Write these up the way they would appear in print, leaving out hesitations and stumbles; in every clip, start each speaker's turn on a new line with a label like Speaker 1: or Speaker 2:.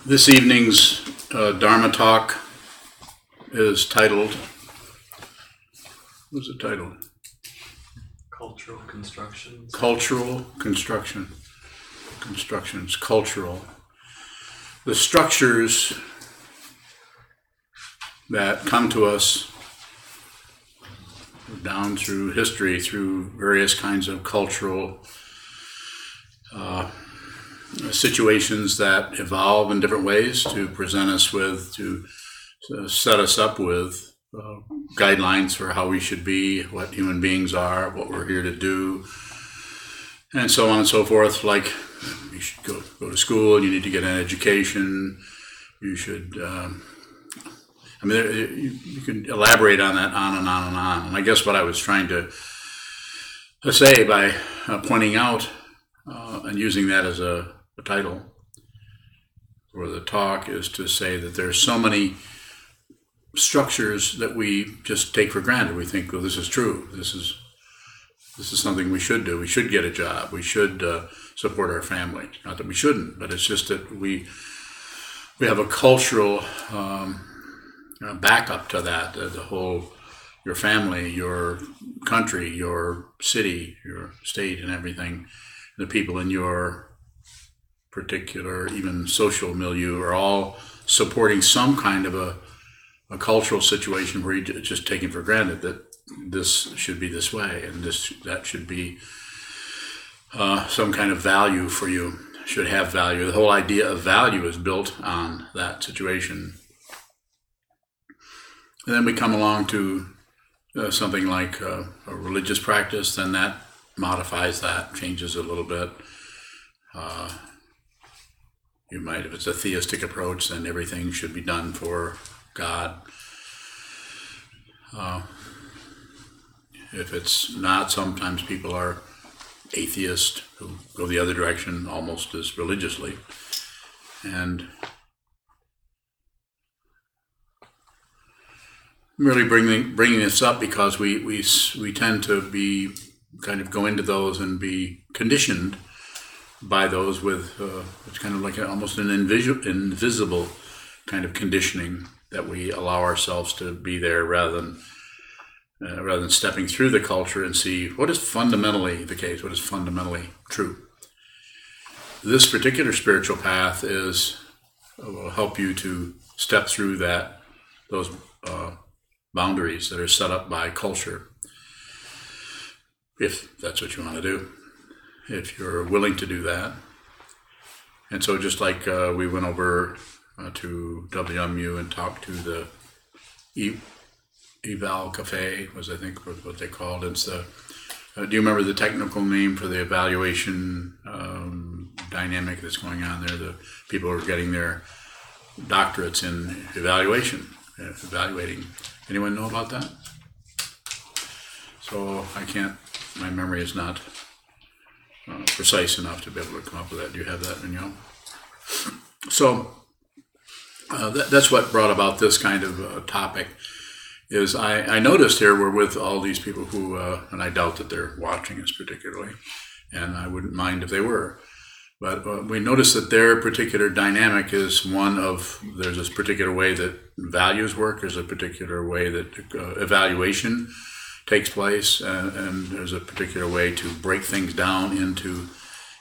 Speaker 1: This evening's Dharma talk is titled, what's it titled?
Speaker 2: Cultural constructions.
Speaker 1: Cultural construction. Constructions, cultural. The structures that come to us down through history, through various kinds of cultural situations that evolve in different ways to present us with, to set us up with guidelines for how we should be, what human beings are, what we're here to do, and so on and so forth. Like, you should go to school, you need to get an education, you should, you can elaborate on that on and on and on. And I guess what I was trying to say by pointing out and using that as a title for the talk is to say that there's so many structures that we just take for granted. We think, well, this is true. This is something we should do. We should get a job. We should support our family. Not that we shouldn't, but it's just that we have a cultural backup to that. The whole, your family, your country, your city, your state, and everything. The people in your particular, even social milieu, are all supporting some kind of a cultural situation where you're just taking for granted that this should be this way, and that should be some kind of value for you, should have value. The whole idea of value is built on that situation. And then we come along to something like a religious practice, then that modifies that, changes it a little bit. You might, if it's a theistic approach, then everything should be done for God. If it's not, sometimes people are atheist who go the other direction almost as religiously. And I'm really bringing this up because we tend to be kind of go into those and be conditioned by those with it's kind of like almost an invisible kind of conditioning that we allow ourselves to be there rather than stepping through the culture and see what is fundamentally the case, what is fundamentally true. This particular spiritual path will help you to step through those boundaries that are set up by culture, if that's what you want to do, if you're willing to do that. And so just like we went over to WMU and talked to the Eval Cafe, was I think what they called. It's do you remember the technical name for the evaluation dynamic that's going on there? The people are getting their doctorates in evaluating. Anyone know about that? So my memory is not precise enough to be able to come up with that. Do you have that, Mignon? So that's what brought about this kind of topic. Is I noticed here we're with all these people who, and I doubt that they're watching us particularly, and I wouldn't mind if they were, but we noticed that their particular dynamic is one of, there's this particular way that values work, there's a particular way that evaluation takes place, and there's a particular way to break things down into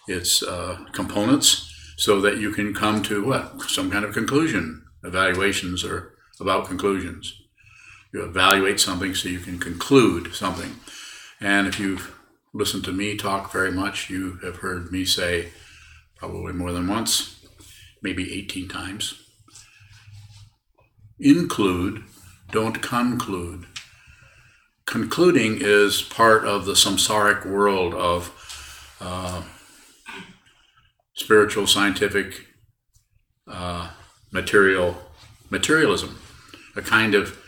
Speaker 1: its components so that you can come to some kind of conclusion. Evaluations are about conclusions. You evaluate something so you can conclude something. And if you've listened to me talk very much, you have heard me say probably more than once, maybe 18 times, include, don't conclude. Concluding is part of the samsaric world of spiritual, scientific, materialism, a kind of,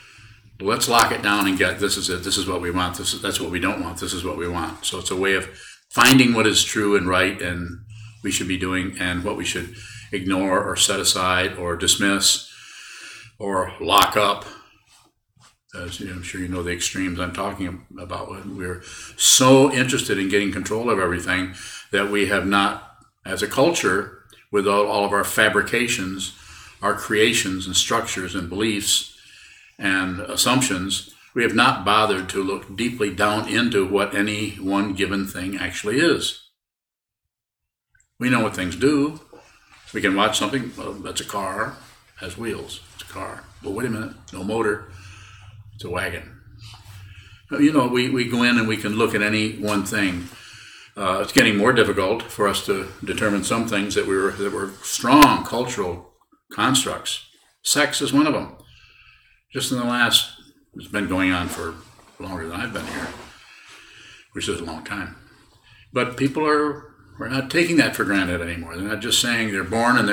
Speaker 1: let's lock it down and get, this is it, this is what we want, that's what we don't want, this is what we want. So it's a way of finding what is true and right and we should be doing, and what we should ignore or set aside or dismiss or lock up. As I'm sure you know the extremes I'm talking about. We're so interested in getting control of everything that we have not, as a culture, with all of our fabrications, our creations and structures and beliefs and assumptions, we have not bothered to look deeply down into what any one given thing actually is. We know what things do. We can watch something, well, that's a car, has wheels, it's a car. Well, wait a minute, no motor, it's a wagon. We go in and we can look at any one thing. It's getting more difficult for us to determine some things that were strong cultural constructs. Sex is one of them. Just in the last, it's been going on for longer than I've been here, which is a long time. But we're not taking that for granted anymore. They're not just saying they're born and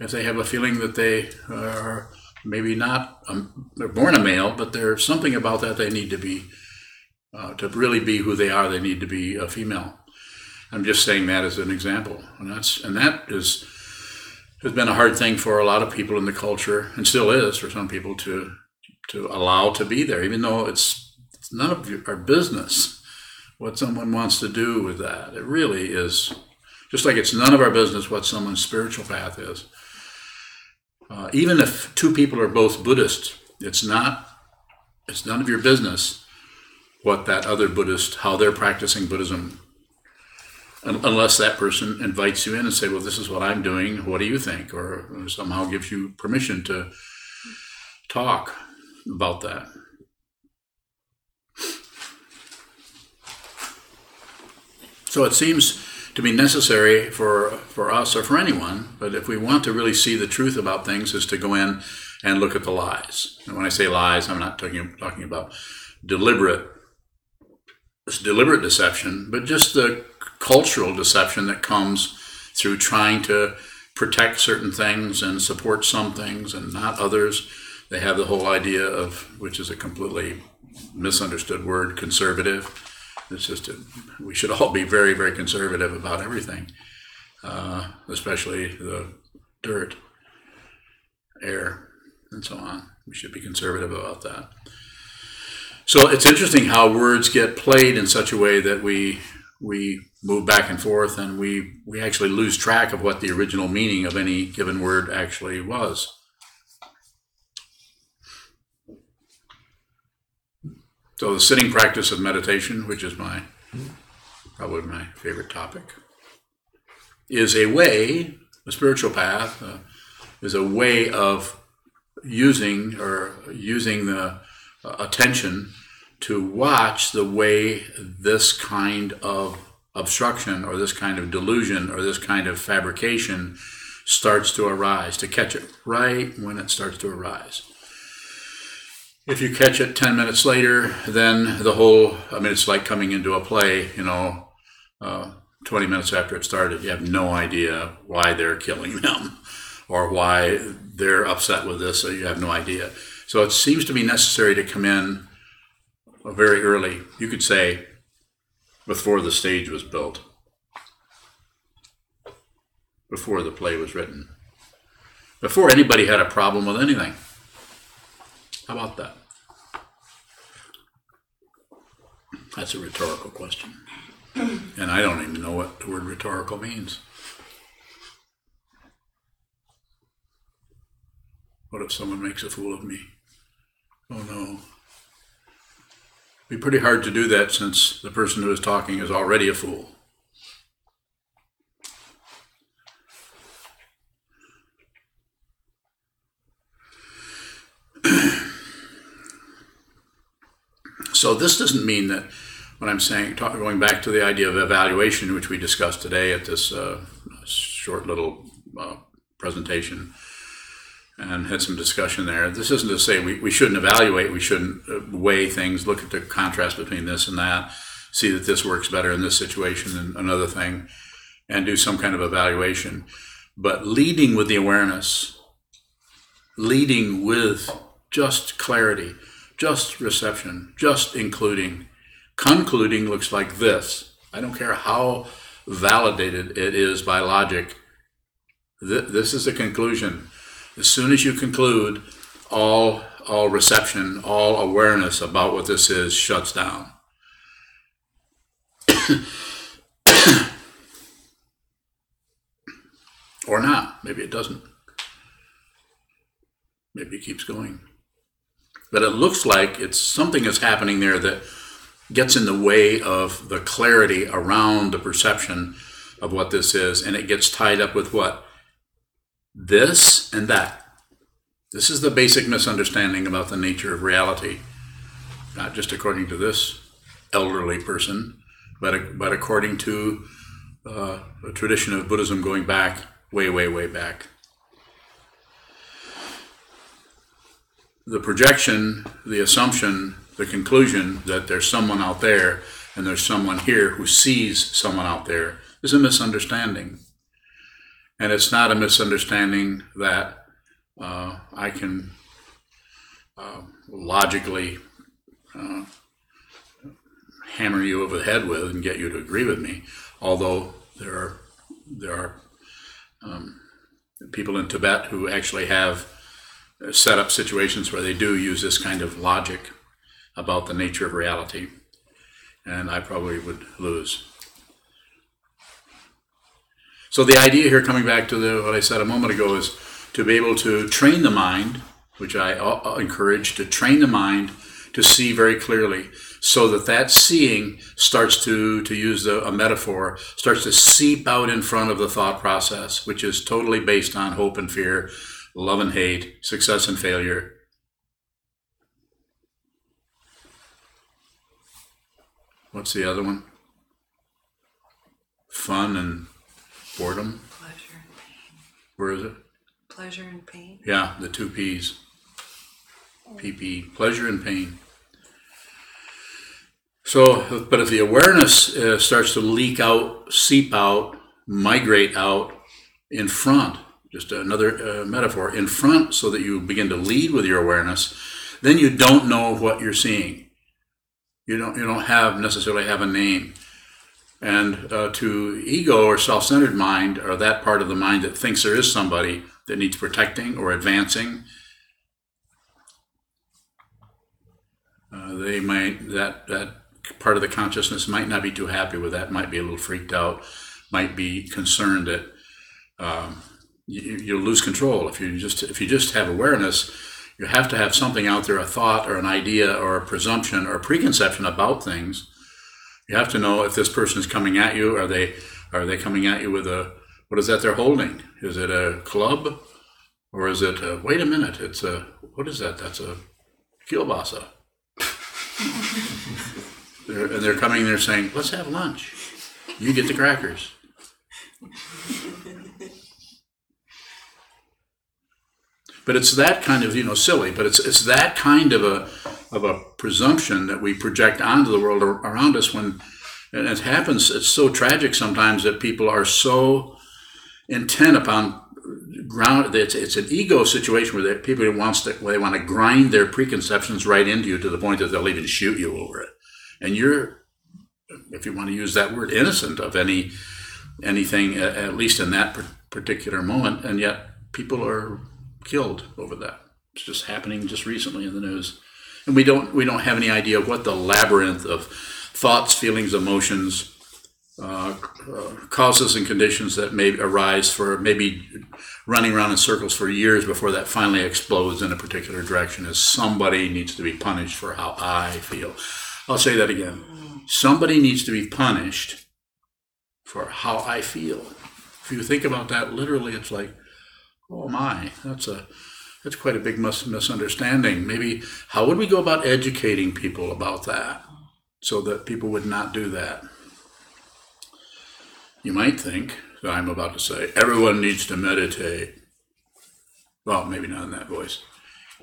Speaker 1: if they have a feeling that they are maybe not, they're born a male, but there's something about that they need to be, to really be who they are, they need to be a female. I'm just saying that as an example. And that has been a hard thing for a lot of people in the culture, and still is for some people, to allow to be there, even though it's none of our business what someone wants to do with that. It really is, just like it's none of our business what someone's spiritual path is. Even if two people are both Buddhist, it's none of your business what that other Buddhist, how they're practicing Buddhism, unless that person invites you in and say, well, this is what I'm doing, what do you think? Or somehow gives you permission to talk about that. So it seems to be necessary for us or for anyone, but if we want to really see the truth about things, is to go in and look at the lies. And when I say lies, I'm not talking about deliberate deception, but just the cultural deception that comes through trying to protect certain things and support some things and not others. They have the whole idea of, which is a completely misunderstood word, conservative. It's just we should all be very, very conservative about everything, especially the dirt, air, and so on. We should be conservative about that. So it's interesting how words get played in such a way that we move back and forth, and we actually lose track of what the original meaning of any given word actually was. So the sitting practice of meditation, which is probably my favorite topic, is a way, a spiritual path, is a way of using the attention to watch the way this kind of obstruction or this kind of delusion or this kind of fabrication starts to arise, to catch it right when it starts to arise. If you catch it 10 minutes later, then it's like coming into a play, 20 minutes after it started, you have no idea why they're killing them or why they're upset with this, so you have no idea. So it seems to be necessary to come in very early. You could say before the stage was built, before the play was written, before anybody had a problem with anything. How about that? That's a rhetorical question. And I don't even know what the word rhetorical means. What if someone makes a fool of me? Oh no. It'd be pretty hard to do that since the person who is talking is already a fool. So this doesn't mean that what I'm saying, going back to the idea of evaluation, which we discussed today at this short little presentation and had some discussion there. This isn't to say we shouldn't evaluate, we shouldn't weigh things, look at the contrast between this and that, see that this works better in this situation than another thing, and do some kind of evaluation. But leading with the awareness, leading with just clarity, just reception, just including. Concluding looks like this. I don't care how validated it is by logic. This is a conclusion. As soon as you conclude, all reception, all awareness about what this is shuts down. Or not. Maybe it doesn't. maybe it keeps going. But it looks like it's something is happening there that gets in the way of the clarity around the perception of what this is, and it gets tied up with what? This and that. This is the basic misunderstanding about the nature of reality, not just according to this elderly person, but according to a tradition of Buddhism going back, way, way, way back. The projection, the assumption, the conclusion that there's someone out there and there's someone here who sees someone out there is a misunderstanding. And it's not a misunderstanding that I can logically hammer you over the head with and get you to agree with me. Although there are people in Tibet who actually have set up situations where they do use this kind of logic about the nature of reality, and I probably would lose. So the idea here, coming back to what I said a moment ago, is to be able to train the mind, which I encourage, to train the mind to see very clearly, so that seeing starts to use a metaphor, starts to seep out in front of the thought process, which is totally based on hope and fear, love and hate, success and failure. What's the other one? Fun and boredom?
Speaker 3: Pleasure and pain.
Speaker 1: Where is it?
Speaker 3: Pleasure and pain.
Speaker 1: Yeah, the two P's. PP, pleasure and pain. So, but if the awareness starts to leak out, seep out, migrate out in front, just another metaphor, in front, so that you begin to lead with your awareness, then you don't know what you're seeing. You don't necessarily have a name. And to ego or self-centered mind, or that part of the mind that thinks there is somebody that needs protecting or advancing, that part of the consciousness might not be too happy with that, might be a little freaked out, might be concerned that you'll lose control. If you just have awareness, you have to have something out there, a thought or an idea or a presumption or a preconception about things. You have to know if this person is coming at you. Are they coming at you with what is that they're holding? Is it a club, or is it wait a minute? What is that? That's a kielbasa. And they're coming there saying, let's have lunch. You get the crackers. But it's that kind of, silly, but it's that kind of a presumption that we project onto the world around us and it happens, it's so tragic sometimes that people are so intent upon it's an ego situation where people want to grind their preconceptions right into you to the point that they'll even shoot you over it. And you're, if you want to use that word, innocent of anything, at least in that particular moment, and yet people are killed over that. It's just happening just recently in the news. And we don't have any idea what the labyrinth of thoughts, feelings, emotions, causes and conditions that may arise for maybe running around in circles for years before that finally explodes in a particular direction, as somebody needs to be punished for how I feel. I'll say that again. Somebody needs to be punished for how I feel. If you think about that literally, it's like, oh my, that's quite a big misunderstanding. Maybe how would we go about educating people about that so that people would not do that? You might think that I'm about to say, everyone needs to meditate. Well, maybe not in that voice.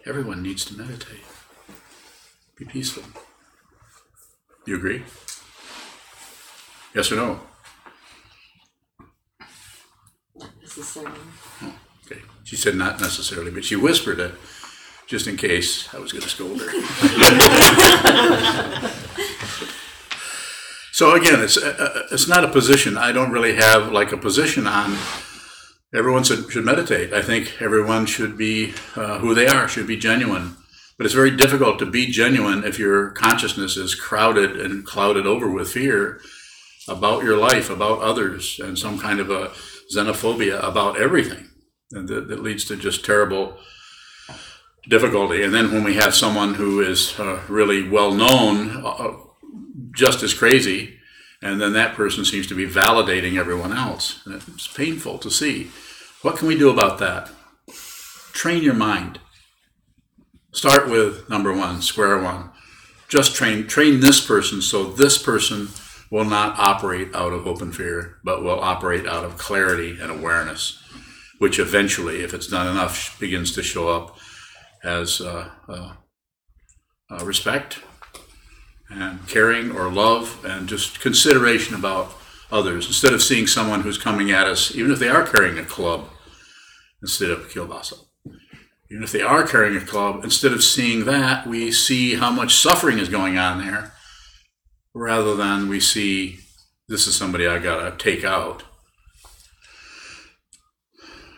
Speaker 1: Everyone needs to meditate. Be peaceful. You agree? Yes or no?
Speaker 3: Necessarily.
Speaker 1: Oh, okay. She said not necessarily, but she whispered it just in case I was going to scold her. So again, it's not a position. I don't really have like a position on everyone should meditate. I think everyone should be who they are, should be genuine. But it's very difficult to be genuine if your consciousness is crowded and clouded over with fear about your life, about others, and some kind of a xenophobia about everything. And that leads to just terrible difficulty. And then when we have someone who is really well known, just as crazy, and then that person seems to be validating everyone else. And it's painful to see. What can we do about that? Train your mind. Start with number one, square one. Just train this person so this person will not operate out of open fear, but will operate out of clarity and awareness, which eventually, if it's done enough, begins to show up as respect and caring or love and just consideration about others, instead of seeing someone who's coming at us, even if they are carrying a club instead of a kielbasa. Even if they are carrying a club, instead of seeing that, we see how much suffering is going on there, rather than we see, this is somebody I gotta take out.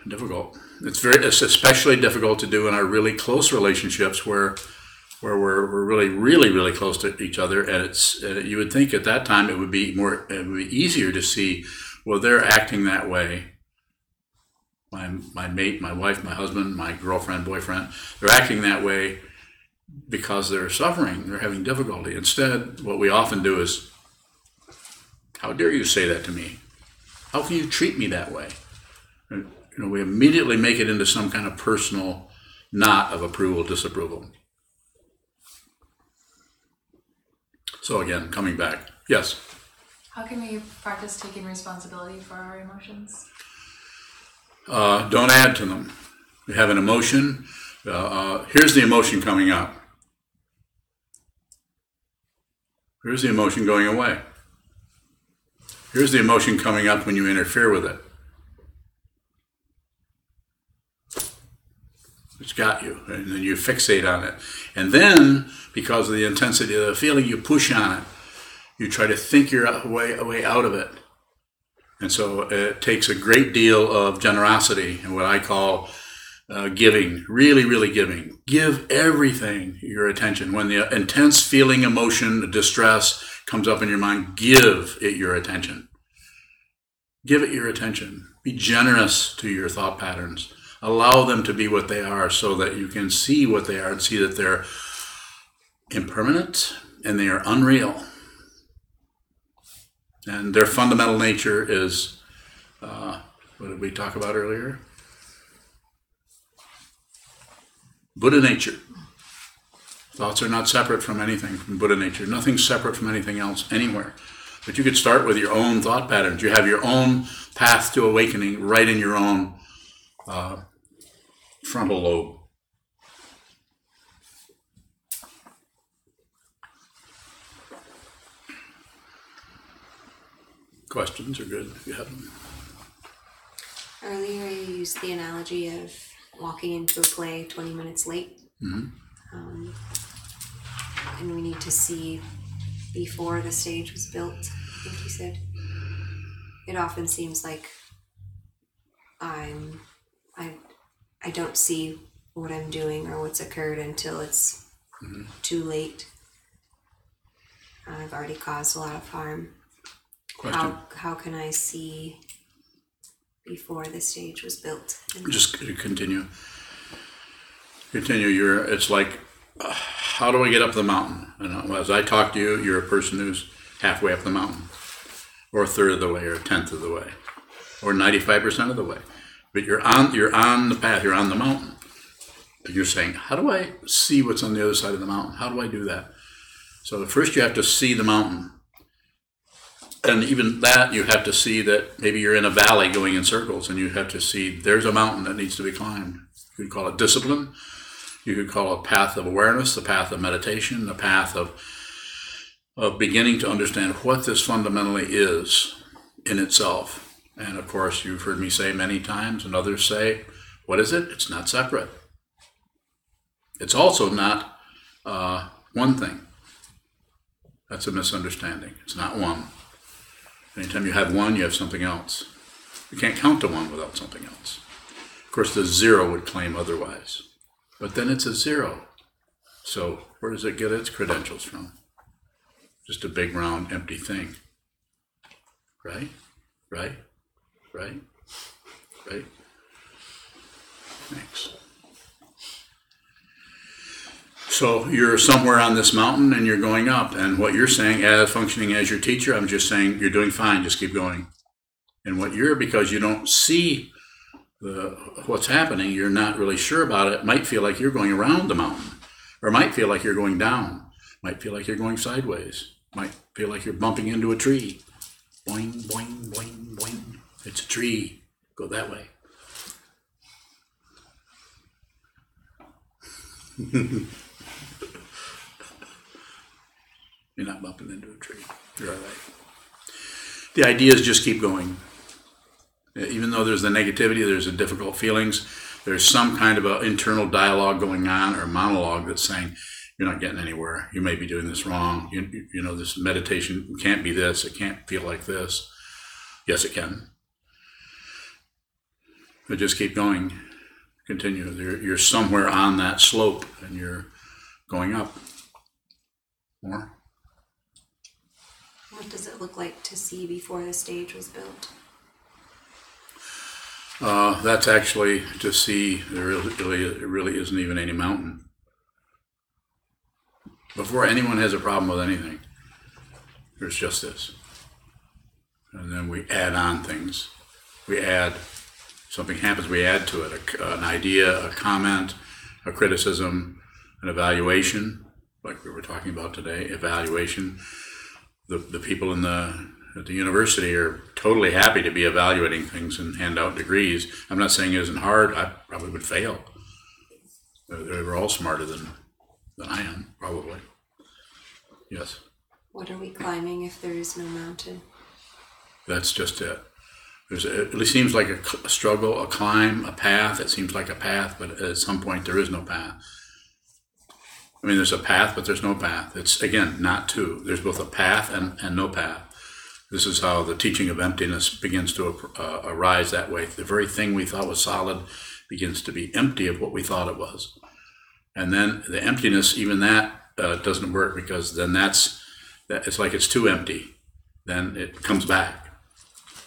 Speaker 1: Difficult. It's especially difficult to do in our really close relationships where we're really, really, really close to each other, and you would think at that time it would be easier to see, well, they're acting that way. My mate, my wife, my husband, my girlfriend, boyfriend, they're acting that way because they're suffering, they're having difficulty. Instead, what we often do is, how dare you say that to me? How can you treat me that way? We immediately make it into some kind of personal knot of approval, disapproval. So again, coming back, yes?
Speaker 4: How can we practice taking responsibility for our emotions?
Speaker 1: Don't add to them. You have an emotion. Here's the emotion coming up. Here's the emotion going away. Here's the emotion coming up when you interfere with it. It's got you, and then you fixate on it. And then, because of the intensity of the feeling, you push on it. You try to think your way out of it. And so it takes a great deal of generosity and what I call giving, really, really giving. Give everything your attention. When the intense feeling, emotion, distress comes up in your mind, give it your attention. Give it your attention. Be generous to your thought patterns. Allow them to be what they are so that you can see what they are and see that they're impermanent and they are unreal. And their fundamental nature is, what did we talk about earlier? Buddha nature. Thoughts are not separate from anything from Buddha nature. Nothing's separate from anything else anywhere. But you could start with your own thought patterns. You have your own path to awakening right in your own frontal lobe. Questions are good if you have them.
Speaker 5: Earlier you used the analogy of walking into a play 20 minutes late. Mm-hmm. And we need to see before the stage was built, I think you said. It often seems like I don't see what I'm doing or what's occurred until it's too late. I've already caused a lot of harm. How can I see before the stage was built?
Speaker 1: Just continue. It's like, how do I get up the mountain? And as I talk to you, you're a person who's halfway up the mountain, or a third of the way, or a tenth of the way, or 95% of the way. But you're on the path. You're on the mountain. And you're saying, how do I see what's on the other side of the mountain? How do I do that? So first you have to see the mountain. And even that, you have to see that maybe you're in a valley going in circles, and you have to see there's a mountain that needs to be climbed. You could call it discipline. You could call it a path of awareness, the path of meditation, the path of beginning to understand what this fundamentally is in itself. And of course, you've heard me say many times, and others say, what is it? It's not separate. It's also not one thing. That's a misunderstanding. It's not one. Anytime you have one, you have something else. You can't count to one without something else. Of course, the zero would claim otherwise. But then it's a zero. So where does it get its credentials from? Just a big, round, empty thing. Right? Right? Right? Right? Thanks. So you're somewhere on this mountain and you're going up, and what you're saying, as functioning as your teacher, I'm just saying you're doing fine, just keep going. And what you're, because you don't see what's happening, you're not really sure about it, might feel like you're going around the mountain, or might feel like you're going down, might feel like you're going sideways, might feel like you're bumping into a tree. Boing, boing, boing, boing. It's a tree. Go that way. You're not bumping into a tree. You're all right. The idea is just keep going. Even though there's the negativity, there's the difficult feelings, there's some kind of an internal dialogue going on, or monologue that's saying, you're not getting anywhere. You may be doing this wrong. You know, this meditation can't be this. It can't feel like this. Yes, it can. But just keep going. Continue. You're somewhere on that slope, and you're going up. More.
Speaker 5: What does it look like to see before the stage was built?
Speaker 1: That's actually to see there really isn't even any mountain. Before anyone has a problem with anything, there's just this. And then we add on things. We add, something happens, we add to it, an idea, a comment, a criticism, an evaluation, like we were talking about today, evaluation. The people at the university are totally happy to be evaluating things and hand out degrees. I'm not saying it isn't hard. I probably would fail. They were all smarter than I am, probably. Yes.
Speaker 5: What are we climbing if there is no mountain?
Speaker 1: That's just it. It seems like a struggle, a climb, a path. It seems like a path, but at some point there is no path. I mean, there's a path, but there's no path. It's, again, not two. There's both a path and no path. This is how the teaching of emptiness begins to arise that way. The very thing we thought was solid begins to be empty of what we thought it was. And then the emptiness, even that doesn't work, because then it's like it's too empty. Then it comes back.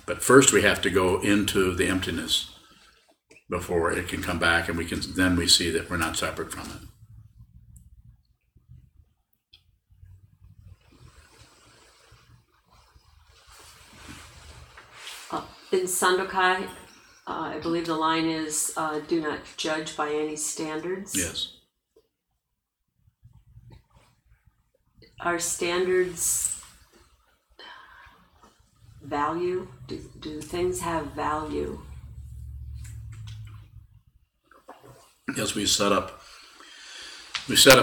Speaker 1: But first we have to go into the emptiness before it can come back, and then we see that we're not separate from it.
Speaker 6: In Sandokai, I believe the line is, do not judge by any standards.
Speaker 1: Yes.
Speaker 6: Are standards value? Do things have value?
Speaker 1: Yes, we set up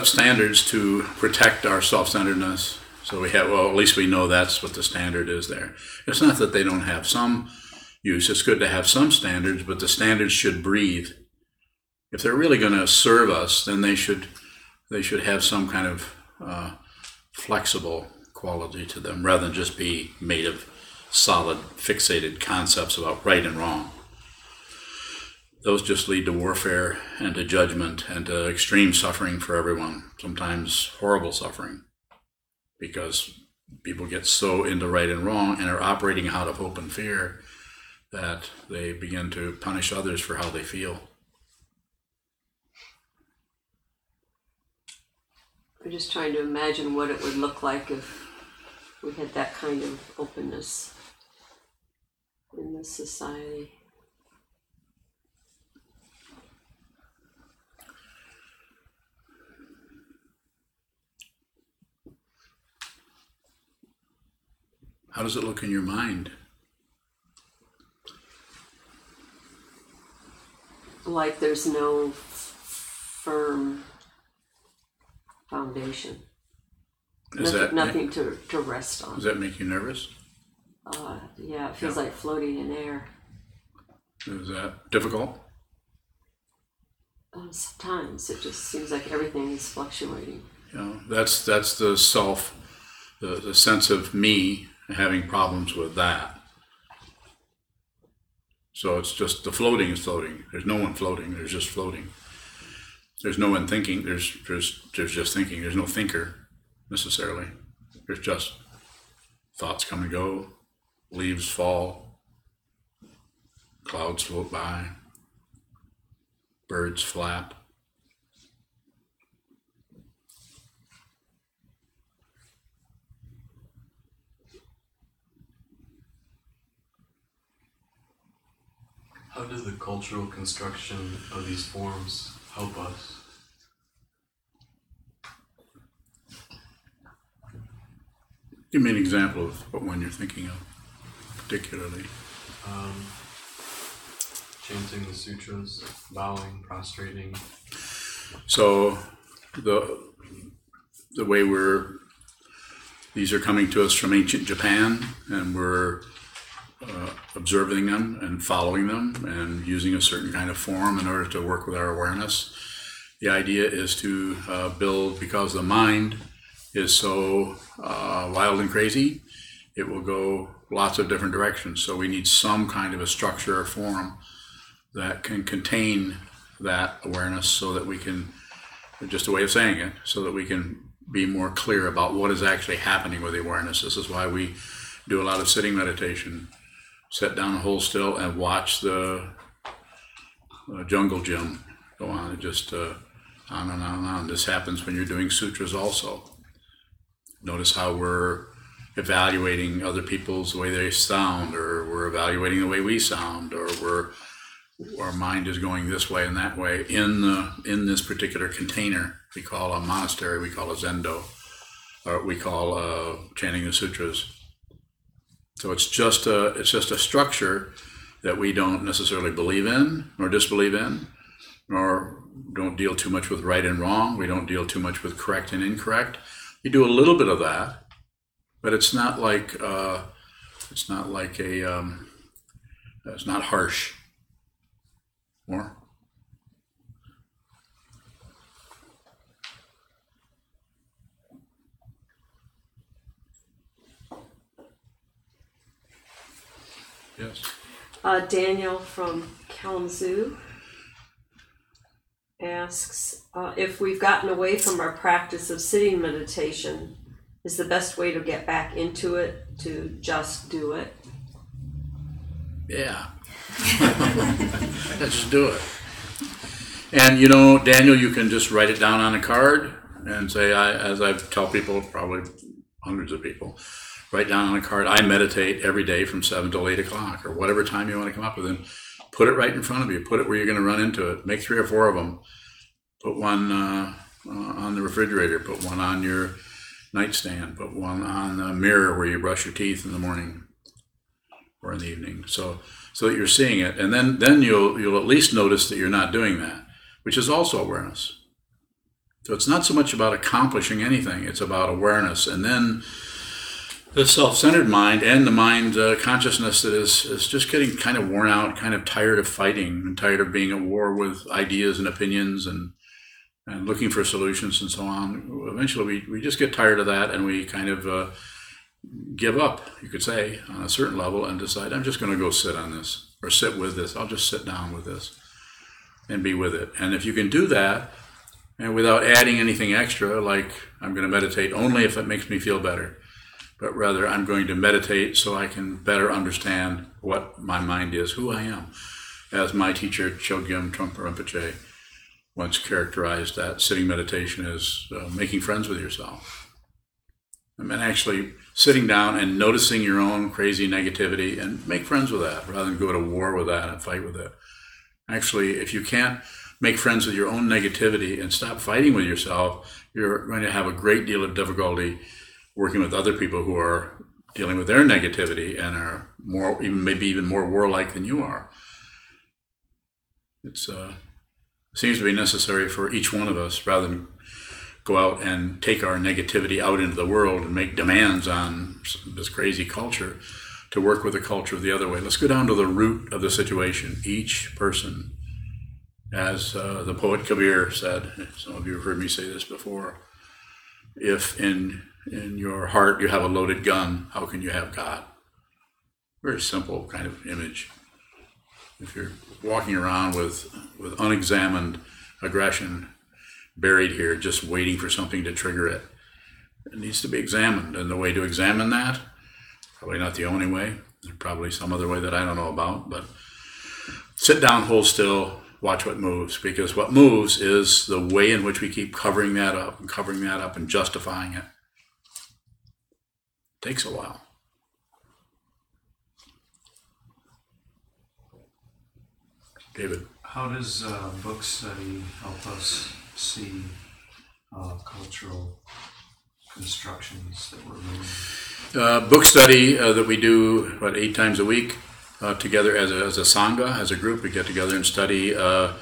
Speaker 1: standards to protect our self-centeredness. So we have, well, at least we know that's what the standard is there. It's not that they don't have some use. It's good to have some standards, but the standards should breathe. If they're really going to serve us, then they should have some kind of flexible quality to them, rather than just be made of solid, fixated concepts about right and wrong. Those just lead to warfare and to judgment and to extreme suffering for everyone, sometimes horrible suffering, because people get so into right and wrong and are operating out of hope and fear that they begin to punish others for how they feel.
Speaker 6: I'm just trying to imagine what it would look like if we had that kind of openness in this society.
Speaker 1: How does it look in your mind?
Speaker 6: Like there's no firm foundation. Nothing to rest on.
Speaker 1: Does that make you nervous?
Speaker 6: Yeah, it feels like floating in air.
Speaker 1: Is that difficult?
Speaker 6: Sometimes it just seems like everything is fluctuating.
Speaker 1: That's the self, the sense of me having problems with that. So it's just the floating is floating. There's no one floating. There's just floating. There's no one thinking. There's just thinking. There's no thinker necessarily. There's just thoughts come and go. Leaves fall. Clouds float by. Birds flap.
Speaker 2: How does the cultural construction of these forms help us?
Speaker 1: Give me an example of what one you're thinking of, particularly.
Speaker 2: Chanting the sutras, bowing, prostrating.
Speaker 1: So the way these are coming to us from ancient Japan, and we're observing them and following them and using a certain kind of form in order to work with our awareness. The idea is to build, because the mind is so wild and crazy, it will go lots of different directions. So we need some kind of a structure or form that can contain that awareness, so that we can, just a way of saying it, so that we can be more clear about what is actually happening with the awareness. This is why we do a lot of sitting meditation. Sit down, hold still, and watch the jungle gym go on. It just on and on and on. This happens when you're doing sutras also. Notice how we're evaluating other people's, the way they sound, or we're evaluating the way we sound, or our mind is going this way and that way in this particular container we call a monastery, we call a zendo, or we call chanting the sutras. So it's just a structure that we don't necessarily believe in nor disbelieve in, nor don't deal too much with right and wrong. We don't deal too much with correct and incorrect. We do a little bit of that, but it's not like it's not harsh. More? Yes.
Speaker 6: Daniel from Kalamazoo asks if we've gotten away from our practice of sitting meditation, is the best way to get back into it to just do it?
Speaker 1: Yeah. Let's just do it. And Daniel, you can just write it down on a card and say, as I tell people, probably hundreds of people, write down on a card, I meditate every day from 7 till 8 o'clock, or whatever time you want to come up with, and put it right in front of you. Put it where you're going to run into it. Make 3 or 4 of them. Put one on the refrigerator. Put one on your nightstand. Put one on the mirror where you brush your teeth in the morning or in the evening. So that you're seeing it, and then you'll at least notice that you're not doing that, which is also awareness. So it's not so much about accomplishing anything, it's about awareness. And then the self-centered mind and the mind consciousness that is just getting kind of worn out, kind of tired of fighting and tired of being at war with ideas and opinions and looking for solutions and so on. Eventually we just get tired of that, and we kind of give up, you could say, on a certain level, and decide, I'm just going to go sit on this, or sit with this. I'll just sit down with this and be with it. And if you can do that, and without adding anything extra, like I'm going to meditate only if it makes me feel better, but rather I'm going to meditate so I can better understand what my mind is, who I am. As my teacher, Chogyam Trungpa Rinpoche, once characterized that sitting meditation as making friends with yourself. I mean, actually sitting down and noticing your own crazy negativity and make friends with that, rather than go to war with that and fight with it. Actually, if you can't make friends with your own negativity and stop fighting with yourself, you're going to have a great deal of difficulty working with other people who are dealing with their negativity and are maybe even more warlike than you are. It seems to be necessary for each one of us, rather than go out and take our negativity out into the world and make demands on this crazy culture, to work with the culture the other way. Let's go down to the root of the situation. Each person, as the poet Kabir said, some of you have heard me say this before, if in your heart you have a loaded gun, how can you have God? Very simple kind of image. If you're walking around with unexamined aggression buried here, just waiting for something to trigger it, it needs to be examined. And the way to examine that, probably not the only way, there's probably some other way that I don't know about, but sit down, hold still, watch what moves, because what moves is the way in which we keep covering that up and justifying it. It takes a while. David.
Speaker 7: How does book study help us see cultural constructions that we're reading?
Speaker 1: Book study that we do, 8 times a week together as a Sangha, as a group. We get together and study the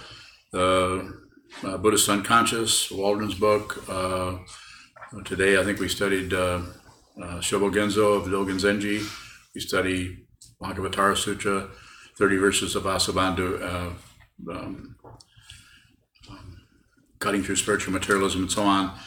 Speaker 1: Buddhist Unconscious, Waldron's book. Today I think we studied Shobo Genzo of Dogen Zenji. We study Bhagavatar Sutra, 30 verses of Vasubandhu, cutting through spiritual materialism and so on.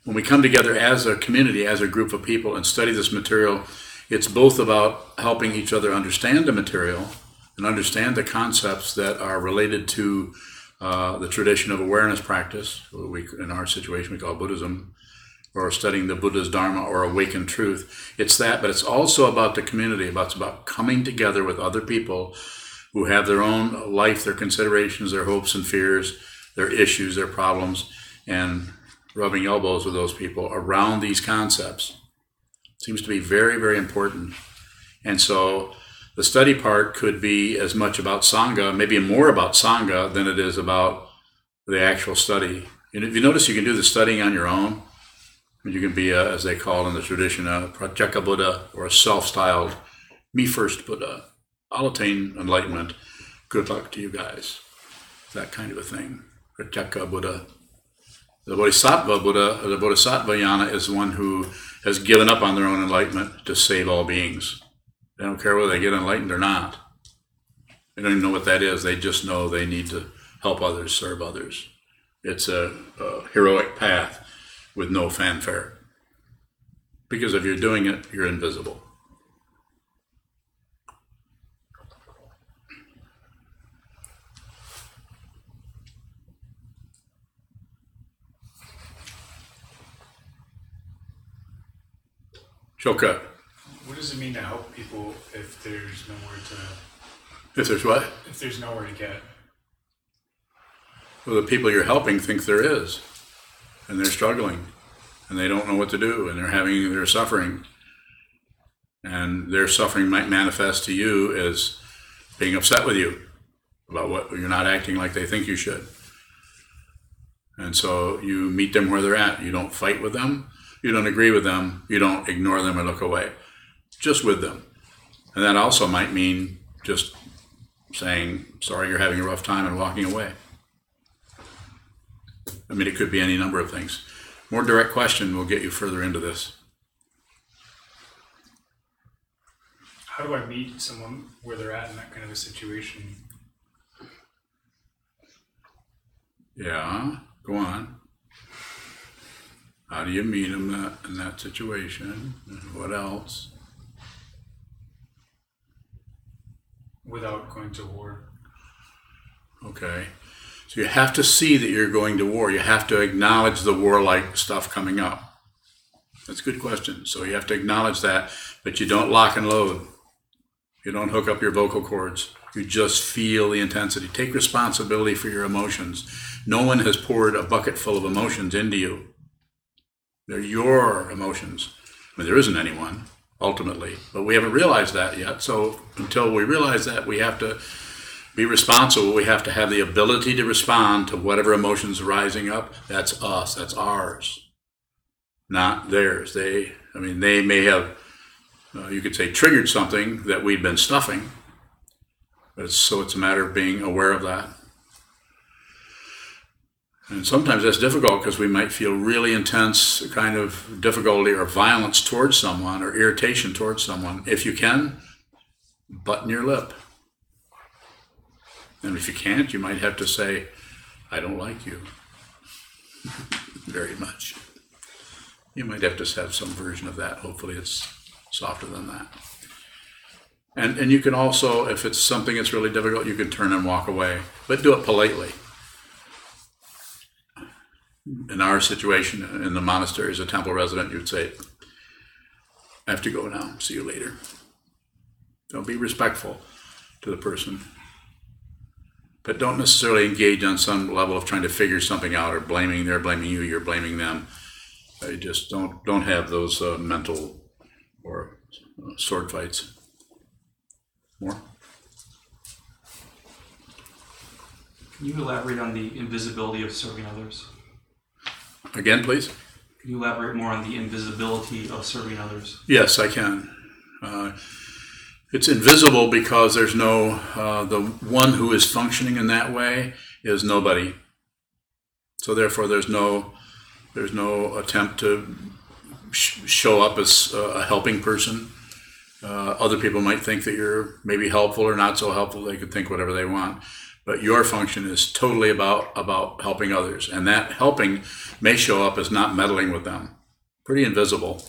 Speaker 1: When we come together as a community, as a group of people and study this material, it's both about helping each other understand the material and understand the concepts that are related to the tradition of awareness practice, in our situation we call Buddhism, or studying the Buddha's Dharma or awakened truth. It's that, but it's also about the community. It's about coming together with other people who have their own life, their considerations, their hopes and fears, their issues, their problems, and rubbing elbows with those people around these concepts. It seems to be very, very important. And so the study part could be as much about Sangha, maybe more about Sangha than it is about the actual study. And if you notice, you can do the studying on your own. You can be, as they call in the tradition, a Pratyeka Buddha or a self-styled me first Buddha. I'll attain enlightenment. Good luck to you guys. That kind of a thing. Pratyeka Buddha. The Bodhisattva Buddha, or the Bodhisattva Yana, is the one who has given up on their own enlightenment to save all beings. They don't care whether they get enlightened or not. They don't even know what that is. They just know they need to help others, serve others. It's a heroic path with no fanfare. Because if you're doing it, you're invisible. Shoka.
Speaker 8: What does it mean to help people if there's nowhere
Speaker 1: If there's what?
Speaker 8: if there's nowhere to get?
Speaker 1: Well, the people you're helping think there is. And they're struggling. And they don't know what to do. And they're suffering. And their suffering might manifest to you as being upset with you about what you're not acting like they think you should. And so you meet them where they're at. You don't fight with them. You don't agree with them. You don't ignore them or look away. Just with them. And that also might mean just saying, sorry you're having a rough time, and walking away. I mean, it could be any number of things. More direct question will get you further into this.
Speaker 8: How do I meet someone where they're at in that kind of a situation?
Speaker 1: Yeah, go on. How do you meet them in that situation? What else?
Speaker 8: Without going to war.
Speaker 1: Okay. So you have to see that you're going to war. You have to acknowledge the warlike stuff coming up. That's a good question. So you have to acknowledge that, but you don't lock and load. You don't hook up your vocal cords. You just feel the intensity. Take responsibility for your emotions. No one has poured a bucket full of emotions into you. They're your emotions. I mean, there isn't anyone, ultimately. But we haven't realized that yet. So until we realize that, we have to be responsible. We have to have the ability to respond to whatever emotions are rising up. That's us. That's ours. Not theirs. They may have, you could say, triggered something that we'd been stuffing. So it's a matter of being aware of that. And sometimes that's difficult because we might feel really intense kind of difficulty or violence towards someone or irritation towards someone. If you can, button your lip. And if you can't, you might have to say, I don't like you very much. You might have to have some version of that. Hopefully it's softer than that. And you can also, if it's something that's really difficult, you can turn and walk away. But do it politely. In our situation, in the monastery as a temple resident, you'd say, I have to go now. See you later. Don't be respectful to the person. But don't necessarily engage on some level of trying to figure something out or blaming. They're blaming you, you're blaming them. Just don't have those mental or sword fights. More?
Speaker 9: Can you elaborate on the invisibility of serving others?
Speaker 1: Again, please.
Speaker 9: Can you elaborate more on the invisibility of serving others?
Speaker 1: Yes, I can. It's invisible because there's no, the one who is functioning in that way is nobody. So therefore there's no attempt to show up as a helping person. Other people might think that you're maybe helpful or not so helpful. They could think whatever they want. But your function is totally about helping others. And that helping may show up as not meddling with them. Pretty invisible.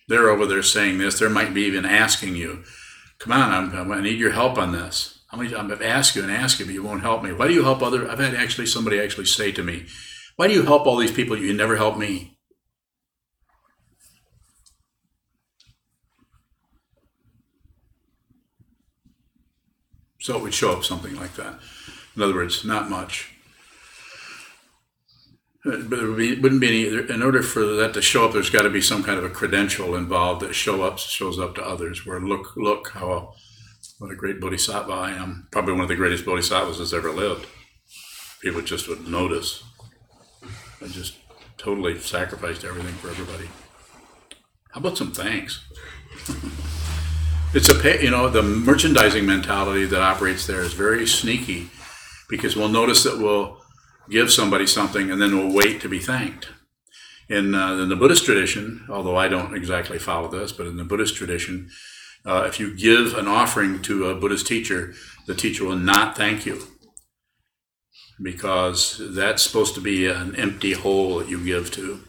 Speaker 1: They're over there saying this. They might be even asking you, come on, I need your help on this. I've asked you, but you won't help me. Why do you help other? I've had somebody actually say to me, why do you help all these people? You never help me. So it would show up something like that. In other words, not much. But wouldn't be any. In order for that to show up, there's got to be some kind of a credential involved that shows up to others. Where look what a great bodhisattva I am. Probably one of the greatest bodhisattvas that's ever lived. People just would notice. I just totally sacrificed everything for everybody. How about some thanks? It's the merchandising mentality that operates there is very sneaky, because we'll notice that we'll give somebody something and then we'll wait to be thanked. In the Buddhist tradition, although I don't exactly follow this, but in the Buddhist tradition, if you give an offering to a Buddhist teacher, the teacher will not thank you, because that's supposed to be an empty hole that you give to.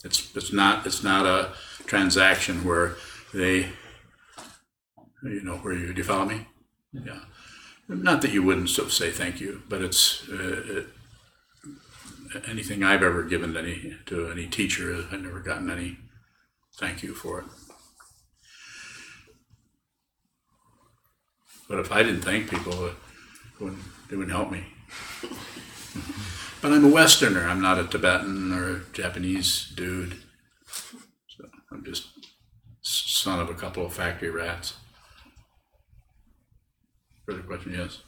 Speaker 1: It's not a transaction where they, do you follow me? Yeah. Not that you wouldn't still say thank you, but it's anything I've ever given to any teacher, I've never gotten any thank you for it. But if I didn't thank people, they wouldn't help me. But I'm a Westerner. I'm not a Tibetan or a Japanese dude. So I'm just son of a couple of factory rats. Further question? Yes.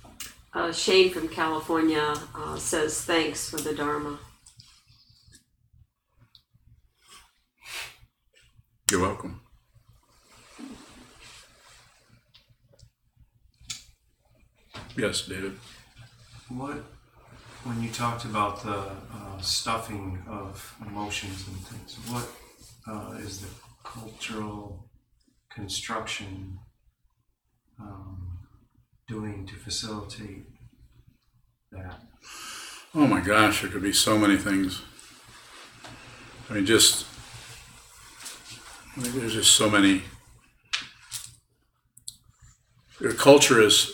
Speaker 6: Shane from California says thanks for the Dharma.
Speaker 1: You're welcome. Yes, David.
Speaker 7: When you talked about the stuffing of emotions and things, what is the cultural construction doing to facilitate that?
Speaker 1: Oh my gosh, there could be so many things. There's just so many. Your culture is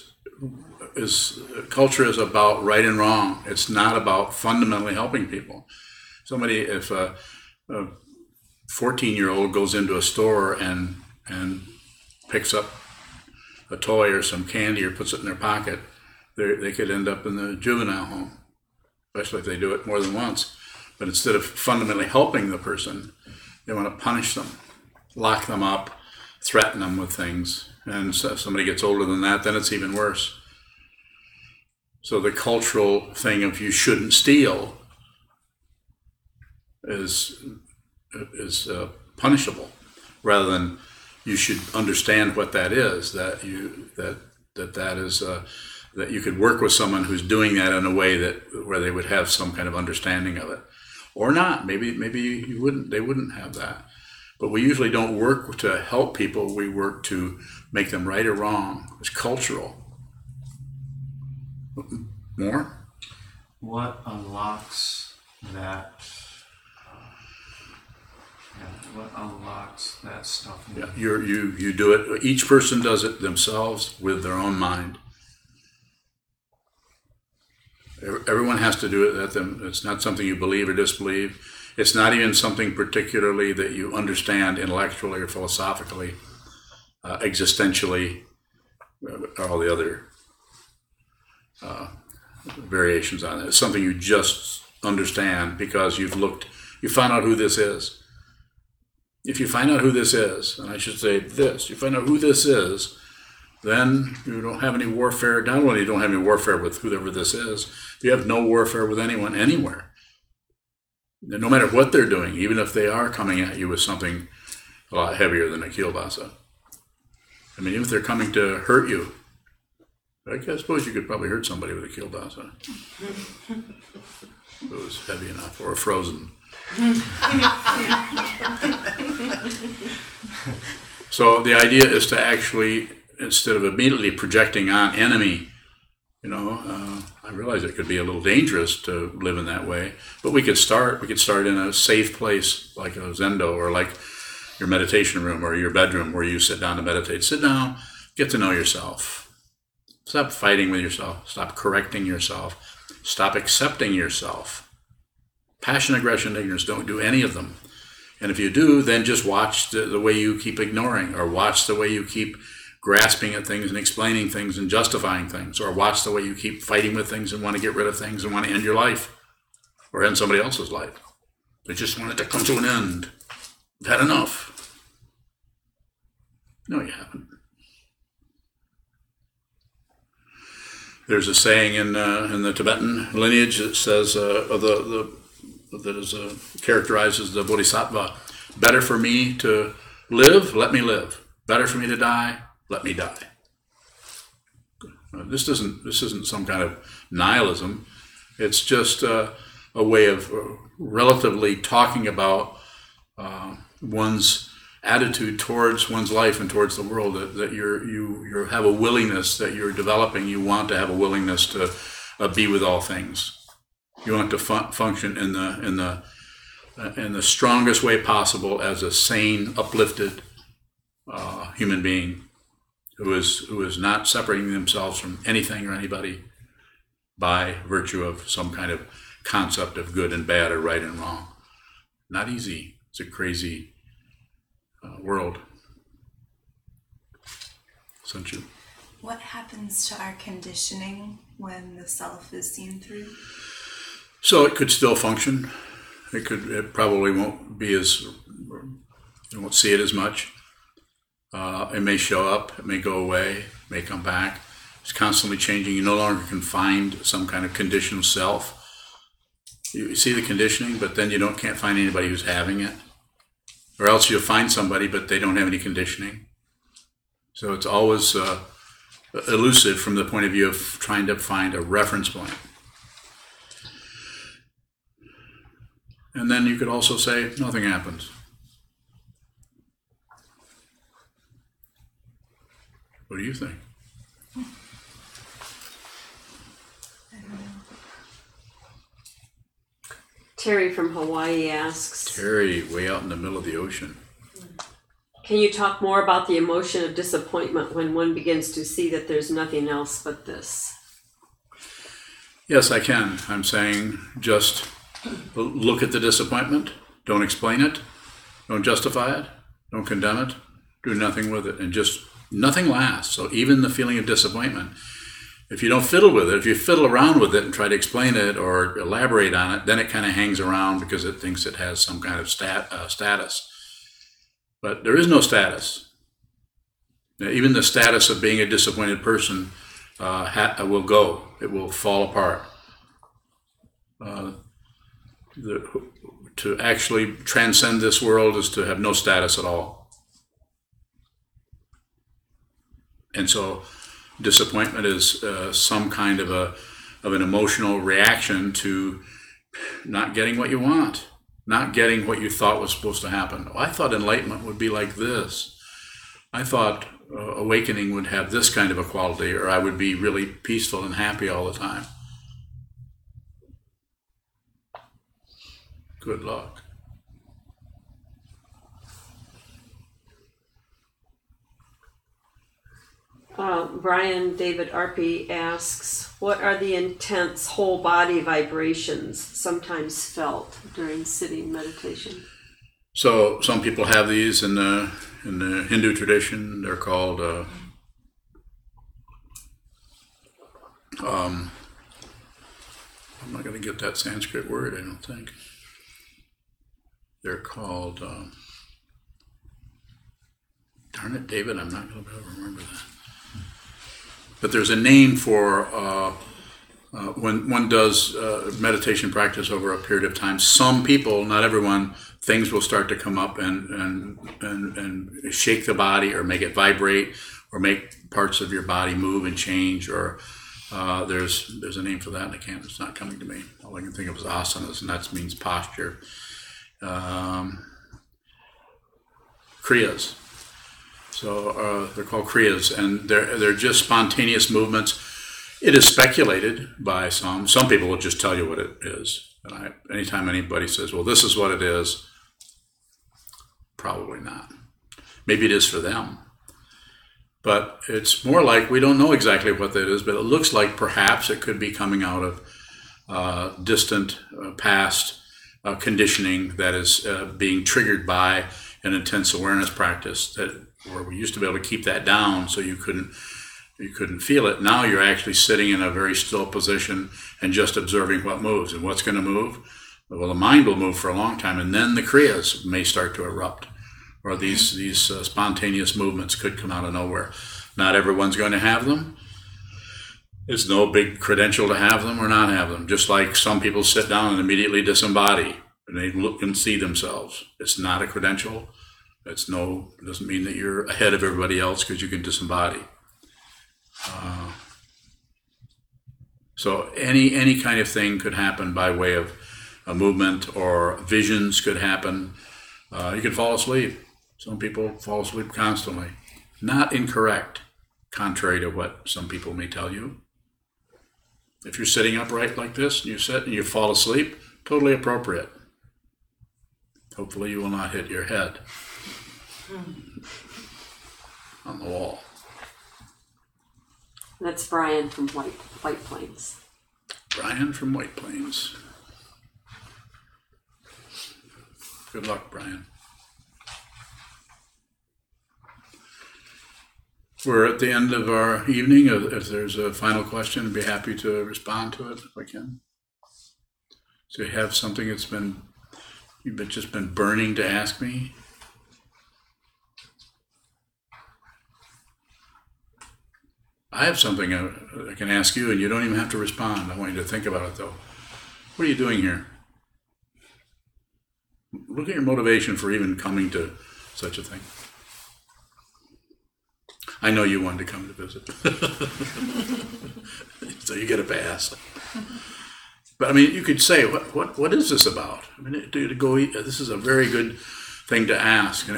Speaker 1: about right and wrong. It's not about fundamentally helping people. If a 14-year-old goes into a store and picks up a toy or some candy or puts it in their pocket, they could end up in the juvenile home, especially if they do it more than once. But instead of fundamentally helping the person, they want to punish them, lock them up, threaten them with things. And so if somebody gets older than that, then it's even worse. So the cultural thing of you shouldn't steal is punishable, rather than you should understand what that is. That you could work with someone who's doing that in a way where they would have some kind of understanding of it, or not. Maybe you wouldn't. They wouldn't have that. But we usually don't work to help people. We work to make them right or wrong. It's cultural. More?
Speaker 7: What unlocks that? What unlocks that stuff?
Speaker 1: Yeah, you do it. Each person does it themselves with their own mind. Everyone has to do it. It's not something you believe or disbelieve. It's not even something particularly that you understand intellectually or philosophically, existentially, or all the other variations on it. It's something you just understand because you found out who this is. If you find out who this is, and I should say this, you find out who this is, then you don't have any warfare. Not only you don't have any warfare with whoever this is, you have no warfare with anyone anywhere. No matter what they're doing, even if they are coming at you with something a lot heavier than a kielbasa. I mean, even if they're coming to hurt you, I suppose you could probably hurt somebody with a kielbasa. If it was heavy enough, or frozen. So the idea is to actually, instead of immediately projecting on enemy, I realize it could be a little dangerous to live in that way, but we could start in a safe place like a zendo, or like your meditation room or your bedroom where you sit down to meditate. Sit down, get to know yourself. Stop fighting with yourself. Stop correcting yourself. Stop accepting yourself. Passion, aggression, ignorance, don't do any of them. And if you do, then just watch the way you keep ignoring, or watch the way you keep grasping at things and explaining things and justifying things, or watch the way you keep fighting with things and want to get rid of things and want to end your life or end somebody else's life. They just want it to come to an end. You've had enough. No, you haven't. There's a saying in the Tibetan lineage that says characterizes the bodhisattva: better for me to live, let me live. Better for me to die, let me die. This isn't some kind of nihilism. It's just a way of relatively talking about one's attitude towards one's life and towards the world. That you have a willingness that you're developing. You want to have a willingness to be with all things. You want to function in the strongest way possible as a sane, uplifted human being who is not separating themselves from anything or anybody by virtue of some kind of concept of good and bad or right and wrong. Not easy. It's a crazy world. Sanchu.
Speaker 4: What happens to our conditioning when the self is seen through?
Speaker 1: So it could still function. It probably won't be as, you won't see it as much. It may show up, it may go away, it may come back. It's constantly changing. You no longer can find some kind of conditioned self. You see the conditioning, but then you can't find anybody who's having it. Or else you'll find somebody, but they don't have any conditioning. So it's always elusive from the point of view of trying to find a reference point. And then you could also say, nothing happens. What do you think?
Speaker 6: Terry from Hawaii asks,
Speaker 1: Terry, way out in the middle of the ocean.
Speaker 6: can you talk more about the emotion of disappointment when one begins to see that there's nothing else but this?
Speaker 1: Yes, I can. I'm saying just look at the disappointment. Don't explain it. Don't justify it. Don't condemn it. Do nothing with it. And just nothing lasts. So even the feeling of disappointment, if you don't fiddle with it, if you fiddle around with it and try to explain it or elaborate on it, then it kind of hangs around because it thinks it has some kind of status. But there is no status. Now, even the status of being a disappointed person will go. It will fall apart. To actually transcend this world is to have no status at all. And so disappointment is some kind of an emotional reaction to not getting what you want, not getting what you thought was supposed to happen. Oh, I thought enlightenment would be like this. I thought awakening would have this kind of a quality, or I would be really peaceful and happy all the time. Good luck.
Speaker 6: Brian David Arpey asks, what are the intense whole body vibrations sometimes felt during sitting meditation?
Speaker 1: So some people have these in the Hindu tradition. They're called I'm not going to get that Sanskrit word, I don't think. They're called darn it, David, I'm not going to be able to remember that. but there's a name for when one does meditation practice over a period of time. Some people, not everyone, things will start to come up and shake the body or make it vibrate or make parts of your body move and change. Or there's a name for that, and it's not coming to me. All I can think of is asanas, and that means posture. Kriyas. So they're called kriyas, and they're just spontaneous movements. It is speculated by some. Some people will just tell you what it is. And anytime anybody says, well, this is what it is, probably not. Maybe it is for them. But it's more like we don't know exactly what that is, but it looks like perhaps it could be coming out of distant past conditioning that is being triggered by an intense awareness practice where we used to be able to keep that down so you couldn't feel it. Now you're actually sitting in a very still position and just observing what moves. And what's going to move? Well, the mind will move for a long time, and then the kriyas may start to erupt, or these spontaneous movements could come out of nowhere. Not everyone's going to have them. It's no big credential to have them or not have them. Just like some people sit down and immediately disembody, and they look and see themselves. It's not a credential. It doesn't mean that you're ahead of everybody else because you can disembody. So any kind of thing could happen by way of a movement, or visions could happen. You can fall asleep. Some people fall asleep constantly. Not incorrect, contrary to what some people may tell you. If you're sitting upright like this, and you sit and you fall asleep, totally appropriate. Hopefully you will not hit your head on the wall.
Speaker 6: That's Brian from White Plains.
Speaker 1: Brian from White Plains. Good luck, Brian. We're at the end of our evening. If there's a final question, I'd be happy to respond to it if I can. So you have something you've just been burning to ask me? I have something I can ask you, and you don't even have to respond. I want you to think about it, though. What are you doing here? Look at your motivation for even coming to such a thing. I know you wanted to come to visit. So you get a pass. But I mean, you could say, what is this about? I mean, this is a very good thing to ask. And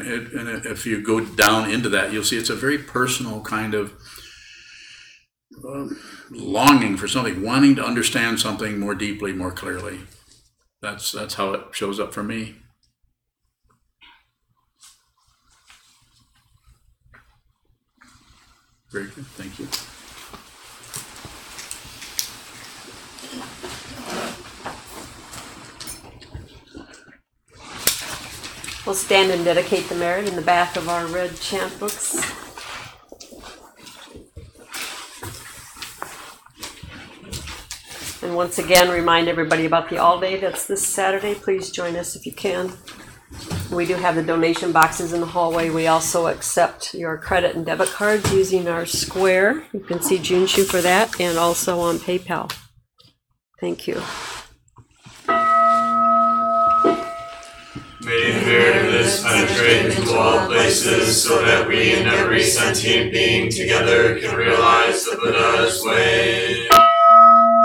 Speaker 1: if you go down into that, you'll see it's a very personal kind of longing for something, wanting to understand something more deeply, more clearly. That's how it shows up for me. Very good, thank you.
Speaker 6: We'll stand and dedicate the merit in the back of our red chant books. And once again, remind everybody about the all day that's this Saturday. Please join us if you can. We do have the donation boxes in the hallway. We also accept your credit and debit cards using our Square. You can see Junshu for that, and also on PayPal. Thank you.
Speaker 2: May the merit of this penetrate into all places, so that we and every sentient being together can realize the Buddha's way.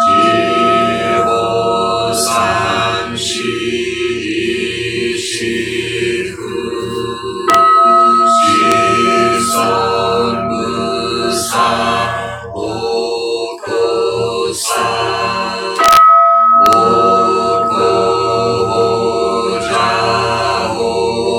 Speaker 2: Jiho san shi shihu shison musa oko san oko jahoromi.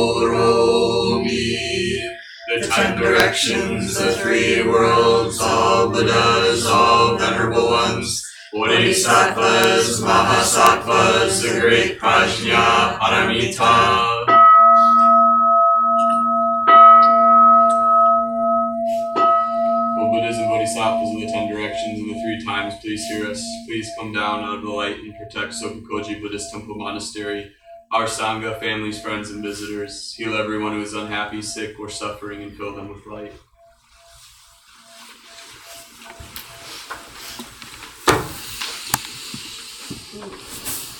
Speaker 2: The 10 directions, the 3 worlds, all Buddhas, all venerable ones, Bodhisattvas, Mahasattvas, the great Prajna, Paramita. O Buddhas and Bodhisattvas of the 10 directions and the 3 times, please hear us. Please come down out of the light and protect Sokukoji Buddhist Temple Monastery, our Sangha, families, friends, and visitors. Heal everyone who is unhappy, sick, or suffering, and fill them with light.